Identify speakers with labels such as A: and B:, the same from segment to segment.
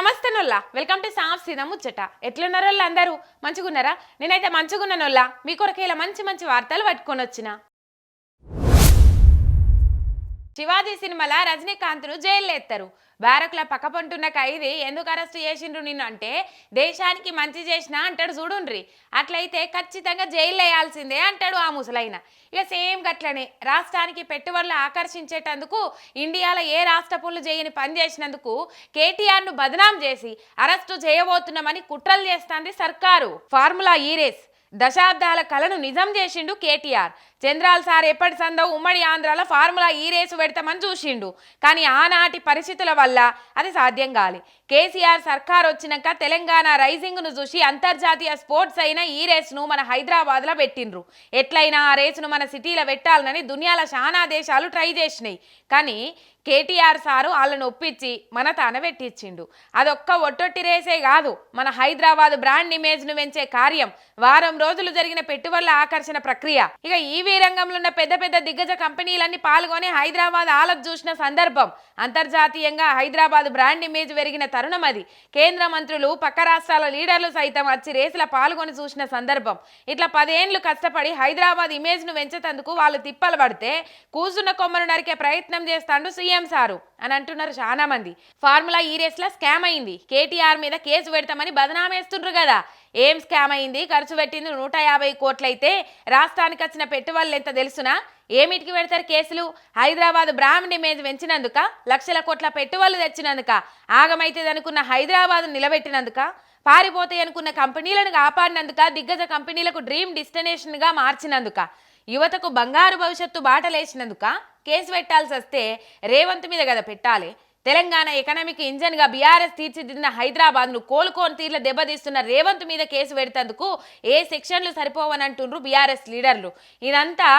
A: నమస్తే నొల్లా welcome to సాఫ్సీదా ముచ్చట. ఎట్లున్నారో అందరూ మంచిగున్నారా? నేనైతే మంచిగున్నానొల్లా. మీ కొరకు ఇలా మంచి మంచి వార్తలు పట్టుకొని వచ్చిన. శివాజీ సినిమాల రజనీకాంత్ను జైల్లో ఎత్తారు. బ్యారక్ల పక్కపంటున్న ఖైదీ ఎందుకు అరెస్ట్ చేసిండ్రు నిన్ను అంటే దేశానికి మంచి చేసినా అంటాడు చూడుండ్రి. అట్లయితే ఖచ్చితంగా జైల్లో వేయాల్సిందే అంటాడు ఆ ముసలైన. ఇక సేమ్ గట్లనే రాష్ట్రానికి పెట్టుబడులు ఆకర్షించేటందుకు ఇండియాలో ఏ రాష్ట్ర పనులు చేయని పని చేసినందుకు కేటీఆర్ను బదనాం చేసి అరెస్టు చేయబోతున్నామని కుట్రలు చేస్తుంది సర్కారు. ఫార్ములా ఈ రేస్ దశాబ్దాల కలను నిజం చేసిండు కేటీఆర్. చంద్రాల్ సార్ ఎప్పటి సందో ఉమ్మడి ఆంధ్రాలో ఫార్ములా ఈ రేసు పెడతామని చూసిండు. కానీ ఆనాటి పరిస్థితుల వల్ల అది సాధ్యం కాలే. కేసీఆర్ సర్కార్ వచ్చినాక తెలంగాణ రైజింగ్ను చూసి అంతర్జాతీయ స్పోర్ట్స్ అయిన ఈ రేసును మన హైదరాబాద్లో పెట్టిండ్రు. ఎట్లయినా ఆ రేసును మన సిటీలో పెట్టాలని దునియాల చాలా దేశాలు ట్రై చేసినాయి. కానీ కేటీఆర్ సారు వాళ్ళని ఒప్పించి మన తాన పెట్టించిండు. అదొక్క ఒట్టొట్టి రేసే కాదు, మన హైదరాబాద్ బ్రాండ్ ఇమేజ్ను పెంచే కార్యం. వారం రోజులు జరిగిన పెట్టుబడుల ఆకర్షణ ప్రక్రియ. ఇక ఈవీ రంగంలో ఉన్న పెద్ద పెద్ద దిగ్గజ కంపెనీలన్నీ పాల్గొని హైదరాబాద్ ఆలకు చూసిన సందర్భం. అంతర్జాతీయంగా హైదరాబాద్ బ్రాండ్ ఇమేజ్ పెరిగిన తరుణం అది. కేంద్ర మంత్రులు పక్క రాష్ట్రాల లీడర్లు సైతం వచ్చి రేసుల పాల్గొని చూసిన సందర్భం. ఇట్లా 10 ఏళ్లు కష్టపడి హైదరాబాద్ ఇమేజ్ను పెంచేందుకు వాళ్ళు తిప్పలు పడితే కూసున్న కొమ్మను నరికే ప్రయత్నం చేస్తాడు సీఎం సారు అని అంటున్నారు చాలా మంది. ఫార్ములా ఈ రేస్లో స్కామ్ అయింది, కేటీఆర్ మీద కేసు పెడతామని బదనామేస్తుండ్రు కదా. ఏం స్కామ్ అయింది? ఖర్చు పెట్టింది 150 కోట్లయితే రాష్ట్రానికి వచ్చిన పెట్టుబడులు ఎంత తెలుసునా? ఏమిటికి పెడతారు కేసులు? హైదరాబాద్ బ్రాండ్ ఇమేజ్ పెంచినందుక, లక్షల కోట్ల పెట్టుబడులు తెచ్చినందుక, ఆగమైతే అనుకున్న హైదరాబాద్ నిలబెట్టినందుక, పారిపోతాయి అనుకున్న కంపెనీలను కాపాడినందుక, దిగ్గజ కంపెనీలకు డ్రీమ్ డెస్టినేషన్గా మార్చినందుక, యువతకు బంగారు భవిష్యత్తు బాటలేసినందుక కేసు పెట్టాల్సి వస్తే రేవంత్ మీద కదా పెట్టాలి. తెలంగాణ ఎకనామిక్ ఇంజన్గా బీఆర్ఎస్ తీర్చిదిద్దిన హైదరాబాద్ను కోలుకోని తీర్ల దెబ్బతీస్తున్న రేవంత్ మీద కేసు పెడతందుకు ఏ సెక్షన్లు సరిపోవని అంటుండ్రు బీఆర్ఎస్ లీడర్లు. ఇదంతా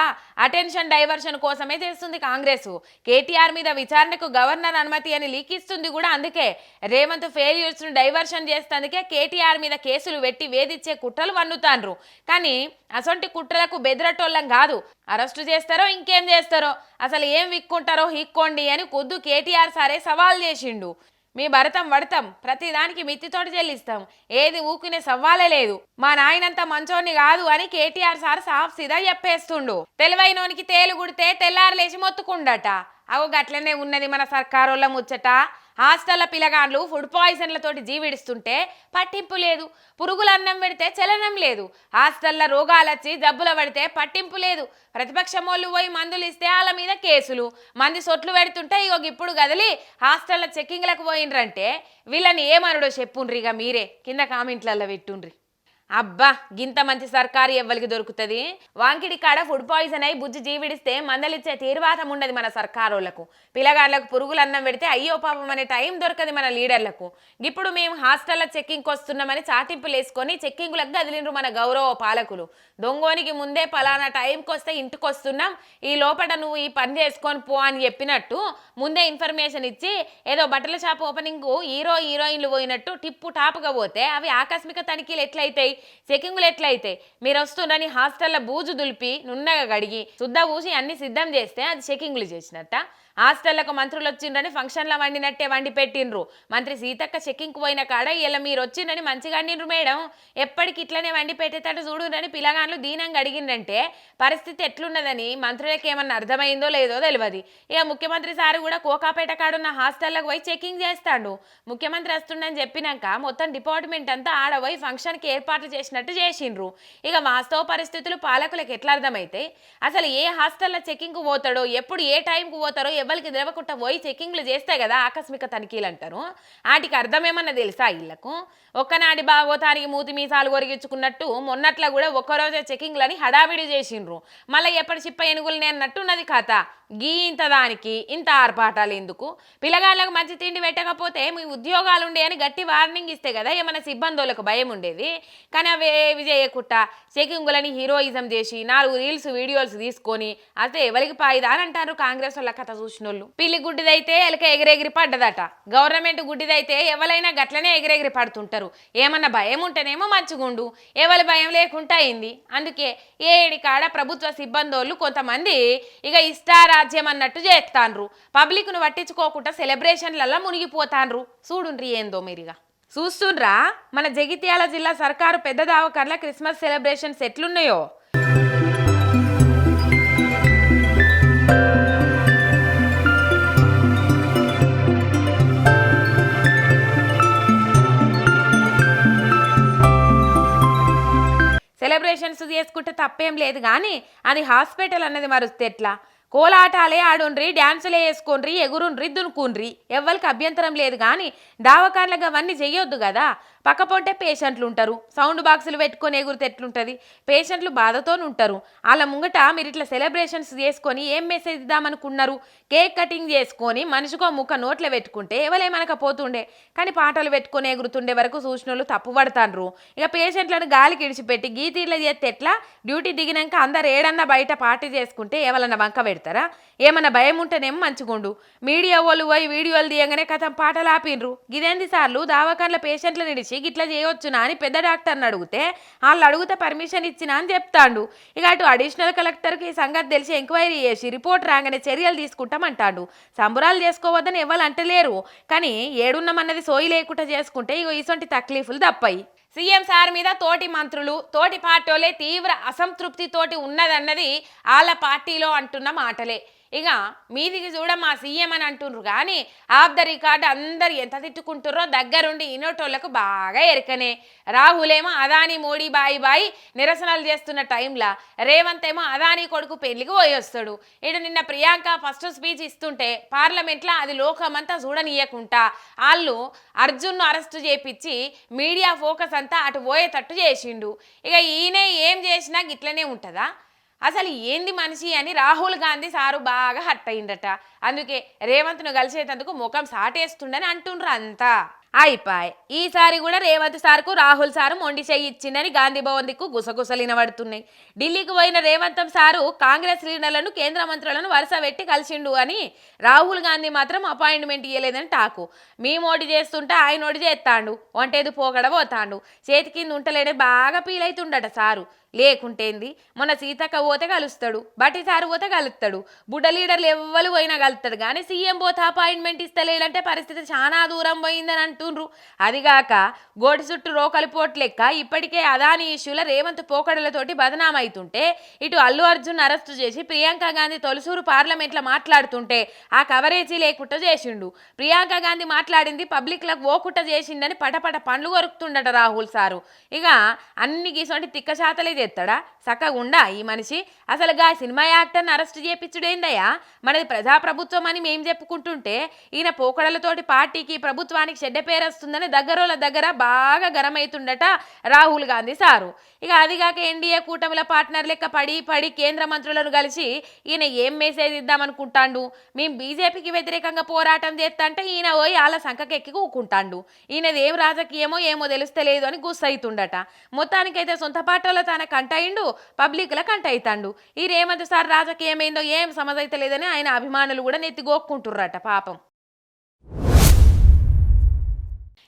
A: అటెన్షన్ డైవర్షన్ కోసమే చేస్తుంది కాంగ్రెస్. కేటీఆర్ మీద విచారణకు గవర్నర్ అనుమతి అని లీకిస్తుంది కూడా అందుకే. రేవంత్ ఫెయిల్యూర్స్ను డైవర్షన్ చేస్తేందుకే కేటీఆర్ మీద కేసులు పెట్టి వేధించే కుట్రలు వన్నుతాండ్రు. కానీ అసొంటి కుట్రలకు బెదరటోళ్ళం కాదు. అరెస్టు చేస్తారో ఇంకేం చేస్తారో, అసలు ఏం విక్కుంటారో హిక్కోండి అని కొద్దు కేటీఆర్ సారే సవాల్ చేసిండు. మీ భరతం వడతాం, ప్రతిదానికి మిత్తితోటి చెల్లిస్తాం, ఏది ఊకునే సవాలే లేదు, మా నాయనంత మంచోని కాదు అని కేటీఆర్ సార్ సాఫ్ సీదా చెప్పేస్తుండు. తెలివైనోనికి తేలు గుడితే తెల్లారు లేచి మొత్తుకుండట. అవు గట్లనే ఉన్నది మన సర్కారోళ్ళ ముచ్చట. హాస్టల్ల పిల్లగాండ్లు ఫుడ్ పాయిజన్లతోటి జీవిడిస్తుంటే పట్టింపు లేదు, పురుగులు అన్నం పెడితే చలనం లేదు, హాస్టల్ల రోగాలొచ్చి జబ్బుల పడితే పట్టింపు లేదు, ప్రతిపక్షం వాళ్ళు పోయి మందులు ఇస్తే వాళ్ళ మీద కేసులు, మంది సొట్లు పెడుతుంటే ఇగో ఇప్పుడు గదిలి హాస్టల్ల చెక్కింగ్లకు పోయిండ్రంటే వీళ్ళని ఏమనుడో చెప్పుండ్రిగా మీరే కింద కామెంట్లలో పెట్టుండ్రి. అబ్బా గింత మంచి సర్కారు ఎవ్వరికి దొరుకుతుంది? వాంకిడి కాడ ఫుడ్ పాయిజన్ అయి బుజ్జి జీవిడిస్తే మందలిచ్చే తీర్వాతం ఉండదు మన సర్కారోళ్లకు. పిల్లగాళ్లకు పురుగులు అన్నం పెడితే అయ్యో పాపం అనే టైం దొరకదు మన లీడర్లకు. ఇప్పుడు మేము హాస్టల్లో చెక్కింగ్కి వస్తున్నామని చాటింపులు వేసుకొని చెక్కింగులకు గదిలిండ్రు మన గౌరవ పాలకులు. దొంగోనికి ముందే పలానా టైంకి వస్తే ఇంటికి వస్తున్నాం, ఈ లోపల నువ్వు ఈ పని చేసుకొని పో అని చెప్పినట్టు ముందే ఇన్ఫర్మేషన్ ఇచ్చి ఏదో బట్టల షాప్ ఓపెనింగ్ హీరోయిన్లు పోయినట్టు టిప్పు టాపుగా పోతే అవి ఆకస్మిక తనిఖీలు ఎట్లయితాయి, చెకింగులు ఎట్లయితాయి? మీరు వస్తుండని హాస్టల్లో బూజు దులిపి నున్నగా గడిగి శుద్ధ ఊసి అన్ని సిద్ధం చేస్తే అది చెకింగులు చేసినట్ట. హాస్టళ్లకు మంత్రులు వచ్చిండ్రని ఫంక్షన్లో వండినట్టే వండి పెట్టిండ్రు. మంత్రి సీతక్క చెక్కింగ్కి పోయిన కాడ ఇలా మీరు వచ్చిండ్రని మంచిగా వండిండ్రు మేడం, ఎప్పటికి ఇట్లనే వండి పెట్టేటట్టు చూడుండ్రని పిల్లగాన్లు దీనంగా అడిగిండ్రంటే పరిస్థితి ఎట్లున్నదని మంత్రులకు ఏమన్నా అర్థమైందో లేదో తెలియదు. ఇక ముఖ్యమంత్రి సారు కూడా కోకాపేట కాడున్న హాస్టళ్లకు పోయి చెకింగ్ చేస్తాడు. ముఖ్యమంత్రి వస్తుండని చెప్పినాక మొత్తం డిపార్ట్మెంట్ అంతా ఆడపోయి ఫంక్షన్కి ఏర్పాట్లు చేసినట్టు చేసిండ్రు. ఇక వాస్తవ పరిస్థితులు పాలకులకు ఎట్లా అర్థమైతాయి? అసలు ఏ హాస్టల్లో చెకింగ్కు పోతాడో, ఎప్పుడు ఏ టైంకు పోతారో ఎవరికి తెలవకుండా పోయి చెకింగ్లు చేస్తే కదా ఆకస్మిక తనిఖీలు అంటారు. వాటికి అర్థమేమన్నా తెలుసా వీళ్ళకు? ఒక్కనాటి బాగోతానికి మూతి మీసాలు కొరిగించుకున్నట్టు మొన్నట్లా కూడా ఒక్కరోజే చెకింగ్లని హడావిడి చేసిండ్రు. మళ్ళీ ఎప్పటి చిప్ప ఎనుగులు అన్నట్టున్నది కథ. ఇంత దానికి ఇంత ఆర్పాటాలు ఎందుకు? పిల్లగాళ్ళకు మంచి తిండి పెట్టకపోతే మీ ఉద్యోగాలు ఉండే అని గట్టి వార్నింగ్ ఇస్తే కదా ఏమైనా సిబ్బందులకు భయం ఉండేది. కానీ అవేవి చేయకుండా చెకింగులని హీరోయిజం చేసి 4 రీల్స్ వీడియోస్ తీసుకొని అయితే ఎవరికి పాయిదా అని అంటారు కాంగ్రెస్ వాళ్ళ కథ చూసిన వాళ్ళు. పిల్లి గుడ్డిదైతే ఎలక ఎగిరెగిరి పడ్డదట, గవర్నమెంట్ గుడ్డిదైతే ఎవరైనా గట్లనే ఎగిరెగిరి పడుతుంటారు. ఏమన్నా భయం ఉంటేనేమో మంచిగుండు, ఎవరి భయం లేకుండా అయింది. అందుకే ఏడి కాడ ప్రభుత్వ సిబ్బందోళ్ళు కొంతమంది ఇక ఇష్టారాజ్యం అన్నట్టు చేస్తాండ్రు, పబ్లిక్ను పట్టించుకోకుండా సెలబ్రేషన్లలో మునిగిపోతాండ్రు. చూడుండ్రి ఏందో మీరిగా చూస్తుండ్రా మన జగిత్యాల జిల్లా సర్కారు పెద్ద దవాఖానల క్రిస్మస్ సెలబ్రేషన్స్ ఎట్లున్నాయో. సెలబ్రేషన్స్ చేసుకుంటే తప్పేం లేదు, కానీ అది హాస్పిటల్ అన్నది మరుస్తే ఎట్లా? కోలాటాలే ఆడుండ్రి, డ్యాన్సులే వేసుకోండ్రి, ఎగురుండ్రి, దునుకుండ్రి, ఎవ్వరికి అభ్యంతరం లేదు, కానీ దావకాన్లకు అవన్నీ చెయ్యొద్దు కదా. పక్కపోతే పేషెంట్లు ఉంటారు, సౌండ్ బాక్సులు పెట్టుకొని ఎగురితే ఎట్లుంటుంది? పేషెంట్లు బాధతో ఉంటారు. వాళ్ళ ముంగట మీరు ఇట్లా సెలబ్రేషన్స్ చేసుకొని ఏం మెసేజ్ ఇద్దామనుకున్నారు? కేక్ కటింగ్ చేసుకొని మనిషికో ముక్క నోట్లో పెట్టుకుంటే ఎవలేమనకపోతుండే, కానీ పాటలు పెట్టుకొని ఎగురుతుండే వరకు చూసిన వాళ్ళు తప్పు పడతాండ్రు. ఇక పేషెంట్లను గాలికి ఇడిచిపెట్టి గీతీర్లు చేస్తే ఎట్లా? డ్యూటీ దిగినాక అందరు ఏడన్నా బయట పార్టీ చేసుకుంటే ఎవరన్నా వంక పెడతారా? ఏమన్నా భయం ఉంటేనేమో మంచిగుండు. మీడియా వాళ్ళు పోయి వీడియోలు తీయగానే కథం పాటలు ఆపిన్రు. గిదేంది సార్లు దావకాన్ల పేషెంట్లను ఇడిచి గిట్లా చేయవచ్చునా అని పెద్ద డాక్టర్ని అడిగితే వాళ్ళు అడిగితే పర్మిషన్ ఇచ్చినా అని చెప్తాడు. ఇక అటు అడిషనల్ కలెక్టర్కి ఈ సంగతి తెలిసి ఎంక్వైరీ చేసి రిపోర్ట్ రాగానే చర్యలు తీసుకుంటామంటాడు. సంబరాలు చేసుకోవద్దని ఎవరు అంటలేరు, కానీ ఏడున్నామన్నది సోయి లేకుండా చేసుకుంటే ఇగో ఇసొంటి తక్లీఫులు తప్పాయి. సీఎం సార్ మీద తోటి మంత్రులు తోటి పార్టీలే తీవ్ర అసంతృప్తితోటి ఉన్నదన్నది వాళ్ళ పార్టీలో అంటున్న మాటలే. ఇక మీదికి చూడ మా సీఎం అని అంటుండ్రు, కానీ ఆఫ్ ద రికార్డ్ అందరు ఎంత తిట్టుకుంటుర్రో దగ్గరుండి ఇనోటోళ్లకు బాగా ఎరకనే. రాహులేమో అదానీ మోడీ బాయి బాయి నిరసనలు చేస్తున్న టైంలో రేవంత్ ఏమో అదానీ కొడుకు పెళ్లికి పోయొస్తాడు. ఇటు నిన్న ప్రియాంక ఫస్ట్ స్పీచ్ ఇస్తుంటే పార్లమెంట్లో అది లోకమంతా చూడనీయకుండా వాళ్ళు అర్జున్ను అరెస్టు చేపించి మీడియా ఫోకస్ అంతా అటు పోయేటట్టు చేసిండు. ఇక ఈయన ఏం చేసినా గిట్లనే ఉంటుందా? అసలు ఏంది మనిషి అని రాహుల్ గాంధీ సారు బాగా హట్ అయిందట. అందుకే రేవంత్ను కలిసేటందుకు ముఖం సాటేస్తుండని అంటుండ్రు అంతా. అయిపోయి ఈసారి కూడా రేవంత్ సార్కు రాహుల్ సారు మొండి చెయ్యి ఇచ్చిందని గాంధీ భవన్ దిక్కు గుసగుసలు వినబడుతున్నాయి. ఢిల్లీకి పోయిన రేవంత్ సారు కాంగ్రెస్ లీడర్లను కేంద్ర మంత్రులను వరుస పెట్టి కలిసిండు అని, రాహుల్ గాంధీ మాత్రం అపాయింట్మెంట్ ఇవ్వలేదని టాకు. మేమోటి చేస్తుంటే ఆయన ఓడి చేస్తాడు, వంటేది పోగడ పోతాడు, చేతి కింద ఉంటలేడే బాగా పీలైతుండట సారు. లేకుంటేంది మొన్న సీతక్క పోతే కలుస్తాడు, బట్టి సారు పోతే కలుస్తాడు, బుడ్డ లీడర్లు ఎవ్వరు పోయినా కలుస్తాడు, కానీ సీఎం పోతే అపాయింట్మెంట్ ఇస్తలేడంటే పరిస్థితి చాలా దూరం పోయిందని అంటుండ్రు. అదిగాక గోటి చుట్టూ రోకలి పోట్ లెక్క ఇప్పటికే అదానీ ఇష్యూల రేవంత్ పోకడలతోటి బదనామైతుంటే ఇటు అల్లు అర్జున్ అరెస్టు చేసి ప్రియాంక గాంధీ తొలసూరు పార్లమెంట్లో మాట్లాడుతుంటే ఆ కవరేజీ లేకుండా చేసిండు. ప్రియాంక గాంధీ మాట్లాడింది పబ్లిక్లకు ఓకుట్ట చేసిండని పటపట పండ్లు కొరుకుతుండట రాహుల్ సారు. ఇక అన్ని గీసంటి తిక్కశాతలే చేస్తాడా? చక్కగుండా ఈ మనిషి? అసలుగా సినిమా యాక్టర్ని అరెస్ట్ చేపించుడేందయ్యా? మనది ప్రజాప్రభుత్వం అని మేం చెప్పుకుంటుంటే ఈయన పోకడలతోటి పార్టీకి ప్రభుత్వానికి చెడ్డ పేరు వస్తుందని దగ్గరోళ్ళ దగ్గర బాగా గరమైతుండట రాహుల్ గాంధీ సారు. ఇక అదిగాక ఎన్డీఏ కూటమిల పార్ట్నర్ లెక్క పడి కేంద్ర మంత్రులను కలిసి ఈయన ఏం మెసేజ్ ఇద్దామనుకుంటాండు? మేము బీజేపీకి వ్యతిరేకంగా పోరాటం చేస్తా అంటే ఈయన పోయి వాళ్ళ సంఖకెక్కి కూకుంటాండు. ఈయనది ఏం రాజకీయమో ఏమో తెలుస్తలేదు అని గుస్సైతుండట. మొత్తానికైతే సొంత పార్టీలో తన కంటయిండు, పబ్లిక్ల కంటైతాండు. ఈ రేవంత్ సార్ రాజకీయం ఏందో ఏం సమజైతే లేదని ఆయన అభిమానులు కూడా నెత్తిగోక్కుంటుర్రట పాపం.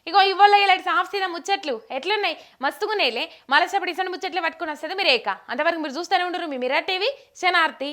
A: ఇగో ఇవాళ ఇలాంటి సాఫ్సీన ముచ్చట్లు ఎట్లున్నాయి? మస్తుగున్నాయిలే. మలసేపటి ఇసంటి ముచ్చట్లు పట్టుకుని వస్తుంది మీరు ఏక. అంతవరకు మీరు చూస్తూనే ఉండరు మీ మిర్రర్ టీవీ శనార్థి.